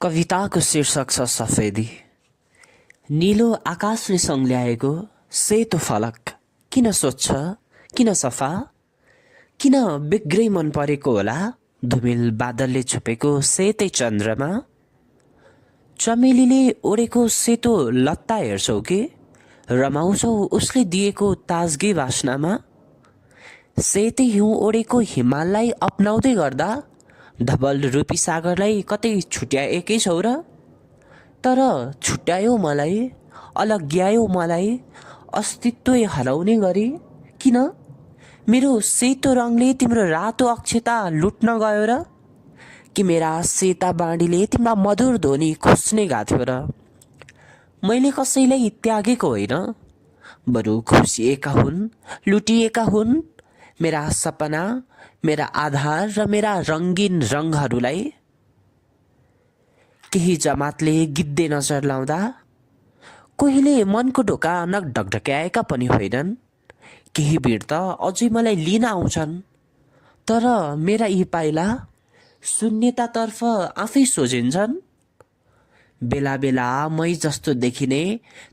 कविताको शीर्षक छ सफेदी। नीलो आकाशले सँग्ल्याएको सेतो फलक किन स्वच्छ, किन सफा, किन बिग्रै मन परेको होला धुमिल बादलले छुपेको सेतै चन्द्रमा। चमेलीले ओढेको सेतो लत्ता हेर्छौ कि रमाउँछौ उसले दिएको ताजगी वासनामा। सेतै हिउँ ओढेको हिमाललाई अपनाउँदै गर्दा धवल रूपी सागरलाई कतै छुट्याएकै छौ र। तर छुट्यायो मलाई, अलग्यायो मलाई अस्तित्वै हराउने गरी। किन मेरो सेतो रङले तिम्रो रातो अक्षता लुट्न गयो र, कि मेरा सेता बाँडीले तिम्रा मधुर ध्वनि खोज्ने गाथ्यो र। मैले कसैलाई त्यागेको होइन, बरु खुसिएका हुन्, लुटिएका हुन् मेरा सपना, मेरा आधार र मेरा रङ्गीन रङहरूलाई। केही जमातले गिद्धे नजर लाउँदा, कोहीले मनको ढोका नढकढक्याएका पनि होइनन्। केही भिड त अझै मलाई लिन आउँछन्, तर मेरा यी पाइला शून्यतातर्फ आफै सोझिन्छन्। बेला बेला मै जस्तो देखिने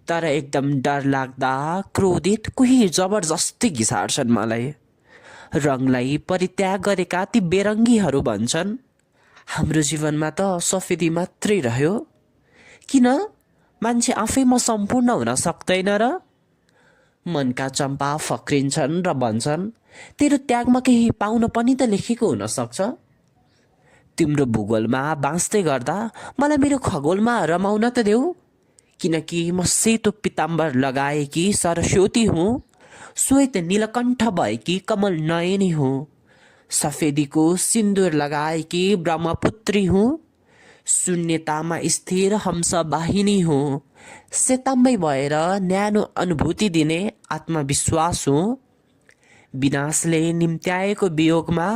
तर एकदम डर लाग्दा क्रोधित कोही जबरजस्ती घिसार्छन् मलाई। रङलाई परित्याग गरेका ती बेरङ्गीहरू भन्छन्, हाम्रो जीवनमा त सफेदी मात्रै रह्यो, किन मान्छे आफैमा सम्पूर्ण हुन सक्दैन र। मनका चम्पा फक्रिन्छन् र भन्छन्, तेरो त्यागमा केही पाउन पनि त लेखेको हुन सक्छ। तिम्रो भूगोलमा बाँच्दै गर्दा मलाई मेरो खगोलमा रमाउन त देऊ, किनकि म सेतो पिताम्बर लगाएकी सरस्वती हुँ, श्वेत नीलकण्ठ भएकी कमल नयनी हुँ, सफेदीको सिन्दुर लगाएकी ब्रह्मपुत्री हुँ, शून्यतामा स्थिर हंसवाहिनी हुँ, सेताम्बै भएर न्यानो अनुभूति दिने आत्मविश्वास हुँ, विनाशले निम्त्याएको वियोगमा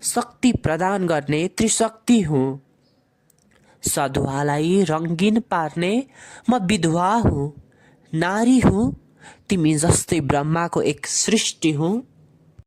शक्ति प्रदान गर्ने त्रिशक्ति हुँ, सधुवालाई रङ्गीन पार्ने म विधवा हुँ, नारी हुँ, तिमी जस्तै ब्रह्माको एक सृष्टि हुँ।